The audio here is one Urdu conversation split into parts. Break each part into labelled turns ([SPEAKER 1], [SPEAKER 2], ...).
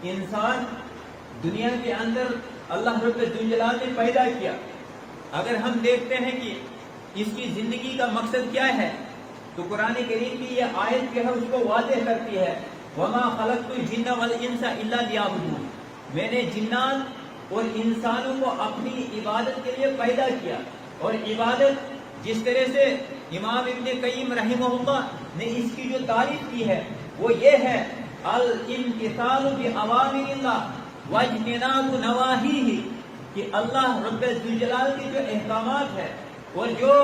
[SPEAKER 1] انسان دنیا کے اندر اللہ رب الجلال نے پیدا کیا. اگر ہم دیکھتے ہیں کہ اس کی زندگی کا مقصد کیا ہے تو قرآن کریم کی یہ آیت جو ہے اس کو واضح کرتی ہے. وما خلقت الجن والانس الا لیعبدون. میں نے جنات اور انسانوں کو اپنی عبادت کے لیے پیدا کیا. اور عبادت جس طرح سے امام ابن قیم رحمہ اللہ نے اس کی جو تعریف کی ہے وہ یہ ہے الامتثال بأوامر اللہ واجتناب نواہیہ، کہ اللہ رب الجلال کے جو احکامات ہے اور جو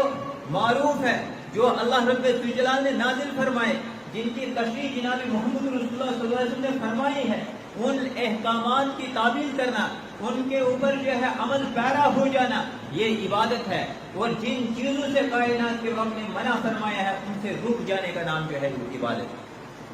[SPEAKER 1] معروف ہے جو اللہ رب الجلال نے نازل فرمائے، جن کی تشریح جناب محمد رسول اللہ صلی اللہ علیہ وسلم نے فرمائی ہے، ان احکامات کی تعمیل کرنا، ان کے اوپر جو ہے عمل پیرا ہو جانا، یہ عبادت ہے. اور جن چیزوں سے کائنات کے رب نے منع فرمایا ہے ان سے رک جانے کا نام جو ہے وہ عبادت ہے.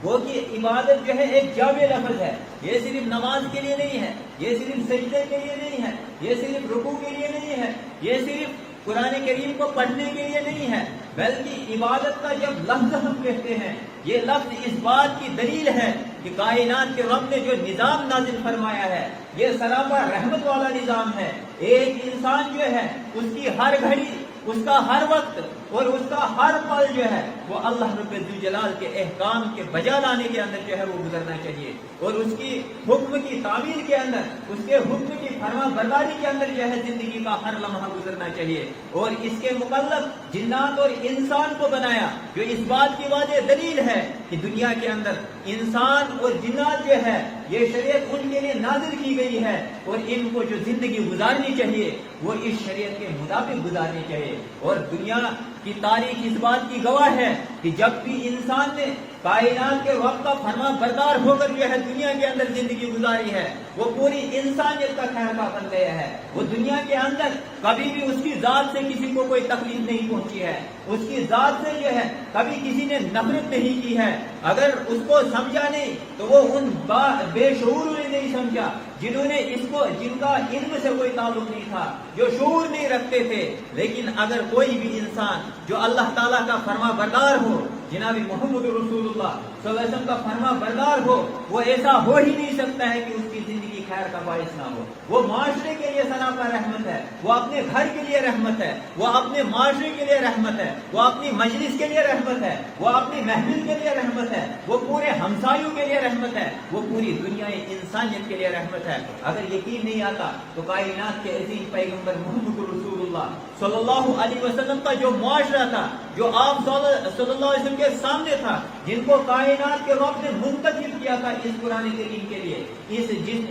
[SPEAKER 1] وہ کہ عبادت جو ہے ایک جامع لفظ ہے. یہ صرف نماز کے لیے نہیں ہے، یہ صرف سجدے کے لیے نہیں ہے، یہ صرف رکوع کے لیے نہیں ہے، یہ صرف قرآن کریم کو پڑھنے کے لیے نہیں ہے، بلکہ عبادت کا جب لفظ ہم کہتے ہیں یہ لفظ اس بات کی دلیل ہے کہ کائنات کے رب نے جو نظام نازل فرمایا ہے یہ سراپا رحمت والا نظام ہے. ایک انسان جو ہے اس کی ہر گھڑی، اس کا ہر وقت اور اس کا ہر پل جو ہے وہ اللہ رب الجلال کے احکام کے بجا لانے کے اندر جو ہے وہ گزرنا چاہیے، اور اس کی حکم کی تعمیل کے اندر، اس کے حکم کی فرما برداری کے اندر جو ہے زندگی کا ہر لمحہ گزرنا چاہیے. اور اس کے مکلف جنات اور انسان کو بنایا جو اس بات کی واضح دلیل ہے کہ دنیا کے اندر انسان اور جنات جو ہے یہ شریعت ان کے لیے نازل کی گئی ہے، اور ان کو جو زندگی گزارنی چاہیے وہ اس شریعت کے مطابق گزارنی چاہیے. اور دنیا کی تاریخ اس بات کی گواہ ہے کہ جب بھی انسان نے کائنات کے رب کا فرما بردار ہو کر جو ہے دنیا کے اندر زندگی گزاری ہے وہ پوری انسانیت کا خیر خواہ بن گیا ہے. وہ دنیا کے اندر کبھی بھی اس کی ذات سے کسی کو کوئی تکلیف نہیں پہنچی ہے، اس کی ذات سے جو ہے کبھی کسی نے نفرت نہیں کی ہے. اگر اس کو سمجھا نہیں تو وہ ان بے شعوروں نے نہیں سمجھا جنہوں نے اس کو، جن کا علم سے کوئی تعلق نہیں تھا، جو شعور نہیں رکھتے تھے. لیکن اگر کوئی بھی انسان جو اللہ تعالیٰ کا فرما بردار ہو، جناب محمد رسول اللہ صلی اللہ علیہ وسلم کا فرما بردار ہو، وہ ایسا ہو ہی نہیں سکتا ہے کہ اس کی زندگی خیر کا باعث نہ ہو. وہ معاشرے کے لیے ثنا کا رحمت ہے، وہ اپنے گھر کے لیے رحمت ہے، وہ اپنے معاشرے کے لیے رحمت ہے، وہ اپنی مجلس کے لیے رحمت ہے، وہ اپنی محفل کے لیے رحمت ہے، وہ پورے ہمسایوں کے لیے رحمت ہے، وہ پوری دنیا انسانیت کے لیے رحمت ہے. اگر یقین نہیں آتا تو کائنات کے عظیم پیغمبر محمد رسول اللہ صلی اللہ علیہ وسلم کا جو معاشرہ تھا، جو آپ صلی اللہ علیہ وسلم کے سامنے تھا، جن کو کائنات کے رب نے منتخب کیا تھا اس قرآن کریم کے لیے،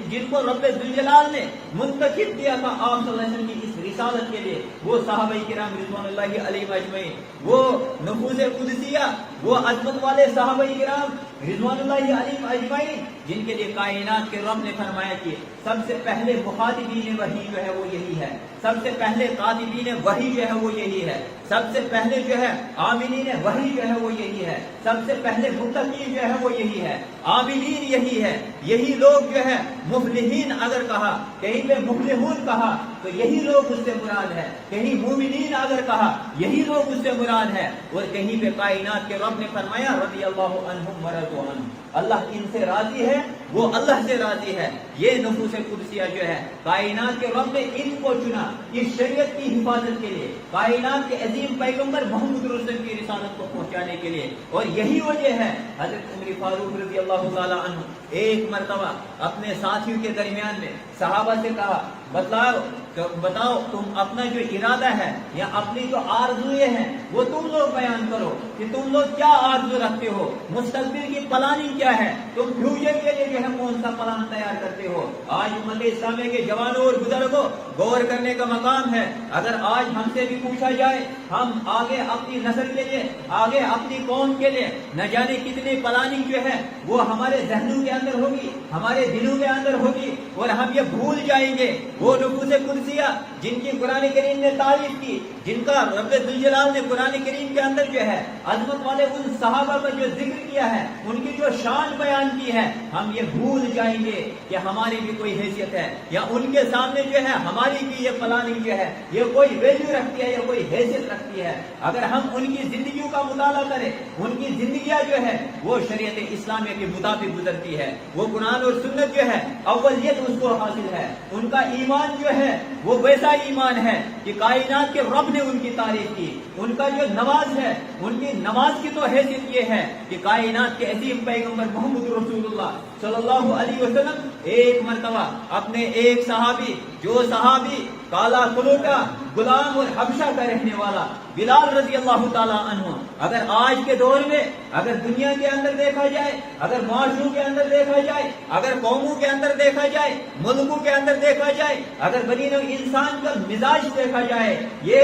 [SPEAKER 1] جن کو رب الجلال نے منتخب کیا تھا آپ صلی اللہ علیہ وسلم کی اس رسالت کے لیے، وہ صحابہ کرام رضوان اللہ علیہم اجمعین، وہ نفوذ قدسیہ، وہ عظمت والے صحابہ کرام رضوان اللہ علیہم اجمعین، جن کے لیے کائنات کے رب نے فرمایا کہ سب سے پہلے مخاطبین وحی جو ہے وہ یہی ہے، سب سے پہلے قاطبین وحی جو ہے وہ یہی ہے، سب سے پہلے جو ہے عاملین وحی جو ہے وہ یہی ہے، سب سے پہلے متقین جو ہے وہ یہی ہے، عابدین یہی ہے. یہی لوگ جو ہے مفلحین اگر کہا، کہیں پہ مفلحون کہا تو یہی لوگ اس سے مراد ہے، کہیں مومنین اگر کہا یہی لوگ اس سے مراد ہے، اور کہیں پہ کائنات کے رب نے فرمایا رضی اللہ عنہم ورضوا عنہ، اللہ ان سے راضی ہے، وہ اللہ سے راضی ہے. یہ نفوس قدسیہ جو ہے کائنات کے رب نے ان کو چنا اس شریعت کی حفاظت کے لیے، کائنات کے عظیم پیغمبر محمد رسول اللہ کی رسالت کو پہنچانے کے لیے. اور یہی وجہ ہے حضرت عمر فاروق رضی اللہ تعالی عنہ ایک مرتبہ اپنے ساتھیوں کے درمیان میں صحابہ سے کہا بتاؤ تم اپنا جو ارادہ ہے یا اپنی جو آرزویں ہیں وہ تم لوگ بیان کرو کہ تم لوگ کیا آرزو رکھتے ہو، مستقبل کی پلاننگ کیا ہے، تم فیوچر کے لیے جو ہے کون سا پلان تیار کرتے ہو. آج امت اسلامیہ کے جوانوں اور بزرگوں غور کرنے کا مقام ہے. اگر آج ہم سے بھی پوچھا جائے ہم آگے اپنی نسل کے لیے، آگے اپنی قوم کے لیے نہ جانے کتنی پلاننگ جو ہے وہ ہمارے ذہنوں کے اندر ہوگی، ہمارے دلوں کے اندر ہوگی، اور ہم یہ بھول جائیں گے وہ نفوس قدسیہ جن کی قرآن کریم نے تعریف کی، جن کا رب ذوالجلال نے قرآن کریم کے اندر جو ہے عظمت والے ان صحابہ کا جو ذکر کیا ہے، ان کی جو شان بیان کی ہے، ہم یہ بھول جائیں گے کہ ہماری بھی کوئی حیثیت ہے، یا ان کے سامنے جو ہے ہماری بھی یہ فلانی جو ہے یہ کوئی ویلیو رکھتی ہے یا کوئی حیثیت رکھتی ہے۔ اگر ہم ان کی زندگیوں کا مطالعہ کریں، ان کی زندگیاں جو ہے وہ شریعت اسلامیہ کے مطابق گزرتی ہے، وہ قرآن اور سنت جو ہے اولیت اس کو حاصل ہے، ان کا ایمان جو ہے وہ ویسا ایمان ہے کہ کائنات کے رب نے ان کی تعریف کی، ان کا جو نماز ہے ان کی نماز کی تو حیثیت یہ ہے کہ کائنات کے عظیم پیغمبر محمد رسول اللہ صلی اللہ علیہ وسلم ایک مرتبہ اپنے ایک صحابی، جو صحابی کالا کلوٹا غلام اور حبشہ کا رہنے والا بلال رضی اللہ تعالی عنہ، اگر آج کے دور میں اگر دنیا کے اندر دیکھا جائے، اگر معاشروں کے اندر دیکھا جائے، اگر قوموں کے اندر دیکھا جائے، ملکوں کے اندر دیکھا جائے، اگر بنی نوع انسان کا مزاج دیکھا جائے، یہ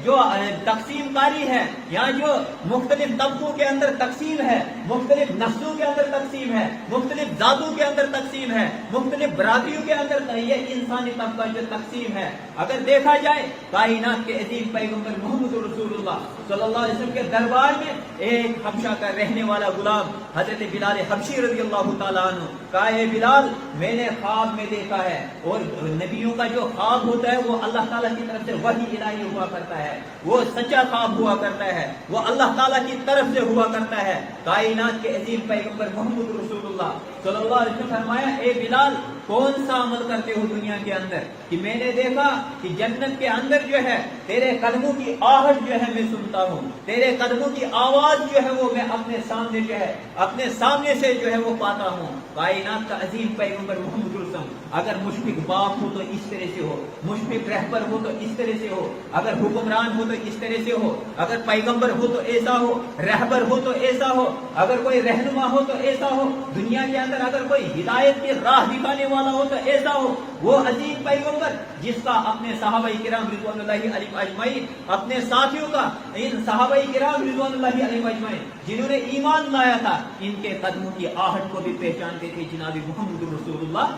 [SPEAKER 1] جو تقسیم کاری ہے یا جو مختلف طبقوں کے اندر تقسیم ہے، مختلف نسلوں کے اندر تقسیم ہے، مختلف ذاتوں کے اندر تقسیم ہے، مختلف برادریوں کے اندر یہ انسانی طبقہ جو تقسیم ہے، اگر دیکھا جائے کائنات کے عظیم پیغمبر محمد رسول اللہ صلی اللہ علیہ وسلم کے دربار میں ایک حبشہ کا رہنے والا غلام حضرت بلال حبشی رضی اللہ تعالیٰ عنہ کہا، اے بلال میں نے خواب میں دیکھا ہے، اور نبیوں کا جو خواب ہوتا ہے وہ اللہ تعالیٰ کی طرف سے وحی الہی ہوا کرتا ہے، وہ سچا خواب ہوا کرتا ہے، وہ اللہ تعالیٰ کی طرف سے ہوا کرتا ہے۔ کائنات کے عظیم پیغمبر محمد رسول اللہ صلی اللہ علیہ وسلم فرمایا، اے بلال کون سا عمل کرتے ہو دنیا کے اندر کہ میں نے دیکھا کہ جنت کے اندر جو ہے تیرے قدموں کی آہٹ جو ہے میں سنتا ہوں، تیرے قدموں کی آواز جو ہے وہ میں اپنے سامنے جو ہے اپنے سامنے سے جو ہے وہ پاتا ہوں۔ کائنات کا عظیم پیغمبر محمد رسول اللہ اگر مشفق باپ ہو تو اس طرح سے ہو، مشفق رہبر ہو تو اس طرح سے ہو، اگر حکمران ہو تو اس طرح سے ہو، اگر پیغمبر ہو تو ایسا ہو، رہبر ہو تو ایسا ہو، اگر کوئی رہنما ہو تو ایسا ہو، دنیا کے اندر اگر کوئی ہدایت کی راہ دکھانے والا ہو تو ایسا ہو۔ وہ عظیم پیغمبر جس کا اپنے صحابہ کرام رضوان اللہ علیہم اجمعین، اپنے ساتھیوں کا ان صحابہ کرام رضوان اللہ علیہم اجمعین جنہوں نے ایمان لایا تھا، ان کے قدموں کی آہٹ کو بھی پہچانتے تھے جناب محمد رسول اللہ۔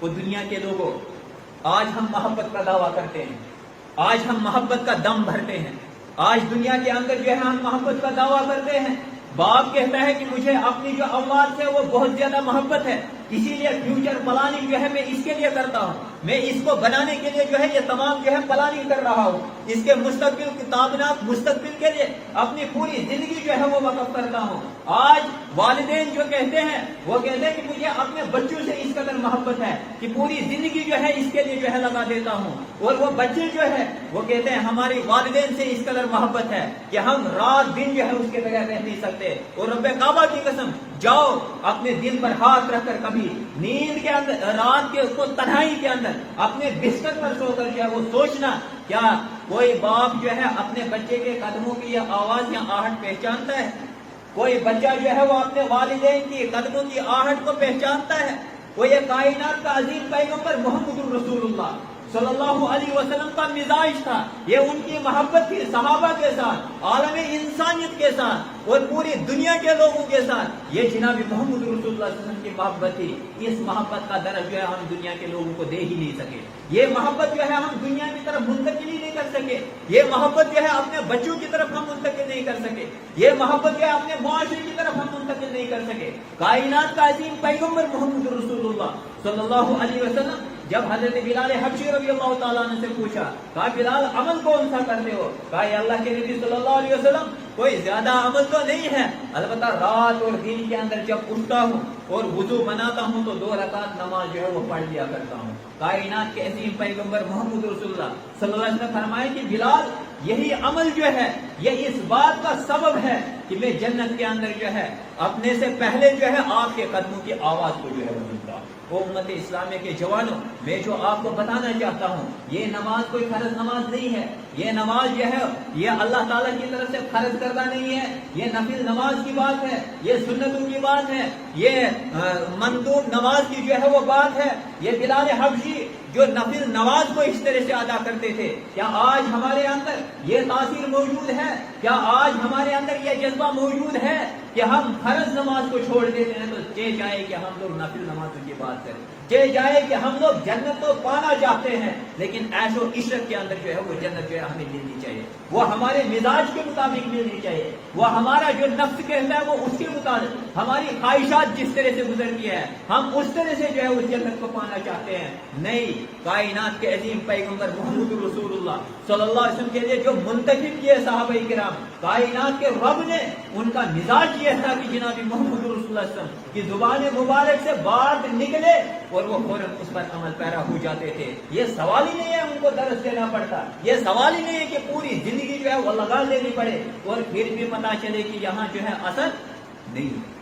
[SPEAKER 1] وہ دنیا کے لوگوں، آج ہم محبت کا دعویٰ کرتے ہیں، آج ہم محبت کا دم بھرتے ہیں، آج دنیا کے اندر جو ہے ہم محبت کا دعویٰ کرتے ہیں۔ باپ کہتا ہے کہ مجھے اپنی جو اولاد سے وہ بہت زیادہ محبت ہے، اسی لیے فیوچر پلاننگ جو ہے میں اس کے لیے کرتا ہوں، میں اس کو بنانے کے لیے جو ہے یہ تمام جو ہے پلاننگ کر رہا ہوں، اس کے مستقبل کتابناک مستقبل کے لیے اپنی پوری زندگی جو ہے وہ وقف کرتا ہوں۔ آج والدین جو کہتے ہیں وہ کہتے ہیں کہ مجھے اپنے بچوں سے اس قدر محبت ہے کہ پوری زندگی جو ہے اس کے لیے جو ہے لگا دیتا ہوں، اور وہ بچے جو ہے وہ کہتے ہیں ہماری والدین سے اس قدر محبت ہے کہ ہم رات دن جو ہے اس کے بغیر رہ نہیں سکتے۔ اور رب کعبہ کی قسم، جاؤ اپنے دل پر ہاتھ رکھ کر کبھی نیند کے اندر رات کے کو تنہائی کے اندر اپنے بستر پر سو کر جو ہے وہ سوچنا، کیا کوئی باپ جو ہے اپنے بچے کے قدموں کی یہ آواز یا آہٹ پہچانتا ہے؟ کوئی بچہ جو ہے وہ اپنے والدین کی قدموں کی آہٹ کو پہچانتا ہے؟ وہ یہ کائنات کا عظیم پیغمبر محمد رسول اللہ صلی اللہ علیہ وسلم کا مزاج تھا، یہ ان کی محبت تھی صحابہ کے ساتھ، عالم انسانیت کے ساتھ اور پوری دنیا کے لوگوں کے ساتھ، یہ جناب محمد رسول اللہ صلی اللہ علیہ وسلم کی محبت تھی۔ اس محبت کا درج جو ہے ہم دنیا کے لوگوں کو دے ہی نہیں سکے، یہ محبت جو ہے ہم دنیا کی طرف منتقل ہی نہیں کر سکے، یہ محبت جو ہے اپنے بچوں کی طرف ہم منتقل نہیں کر سکے، یہ محبت جو ہے اپنے معاشرے کی طرف ہم منتقل نہیں کر سکے۔ کائنات کا عظیم پیغمبر محمد رسول اللہ صلی اللہ علیہ وسلم جب حضرت بلال حبشی رضی اللہ تعالیٰ عنہ سے پوچھا، کہا بلال عمل کون سا کرتے ہو؟ کہا یا اللہ کے نبی صلی اللہ علیہ وسلم کوئی زیادہ عمل تو نہیں ہے، البتہ رات اور دن کے اندر جب اٹھتا ہوں اور وضو بناتا ہوں تو 2 رکعت نماز جو ہے وہ پڑھ لیا کرتا ہوں۔ کائنات کے عظیم پیغمبر محمد رسول اللہ صلی اللہ علیہ وسلم فرمایا کہ بلال یہی عمل جو ہے یہ اس بات کا سبب ہے کہ میں جنت کے اندر جو ہے اپنے سے پہلے جو ہے آپ کے قدموں کی آواز کو جو ہے وہ سنتا ہوں۔ امت اسلامیہ کے جوانوں، میں جو آپ کو بتانا چاہتا ہوں، یہ نماز کوئی فرض نماز نہیں ہے، یہ نماز جو ہے یہ اللہ تعالیٰ کی طرف سے فرض کردہ نہیں ہے، یہ نفل نماز کی بات ہے، یہ سنتوں کی بات ہے، یہ مندوب نماز کی جو ہے وہ بات ہے۔ یہ بلال حبشی جو نفل نماز کو اس طرح سے ادا کرتے تھے، کیا آج ہمارے اندر یہ تاثیر موجود ہے؟ کیا آج ہمارے اندر یہ جذبہ موجود ہے کہ ہم فرض نماز کو چھوڑ دیتے ہیں تو چہ جائے کہ ہم لوگ نفل نمازوں کی بات کریں، چہ جائے کہ ہم لوگ جنت تو پانا چاہتے ہیں لیکن عیش و عشرت کے اندر جو ہے وہ جنت جو ہے ہمیں ملنی چاہیے، وہ ہمارے مزاج کے مطابق ملنی چاہیے، وہ ہمارا جو نفس کہتا ہے وہ اس کے مطابق، ہماری خواہشات جس طرح سے گزرتی ہے ہم اس طرح سے جو ہے اس جنت کو پانا چاہتے ہیں۔ نہیں، کائنات کے عظیم پیغمبر محمد رسول اللہ صلی اللہ علیہ وسلم کے لیے جو منتخب کیے صحابہ کرام، کائنات کے رب نے ان کا مزاج یہ تھا کہ جناب محمد رسول اللہ صلی اللہ علیہ وسلم کی زبان مبارک سے بات نکلے اور وہ فوراً اس پر عمل پیرا ہو جاتے تھے۔ یہ سوال ہی نہیں ہے ان کو درس دینا پڑتا، یہ سوال ہی نہیں ہے کہ پوری زندگی جو ہے وہ لگا لینی پڑے اور پھر بھی پتا چلے کہ یہاں جو ہے اثر نہیں ہے۔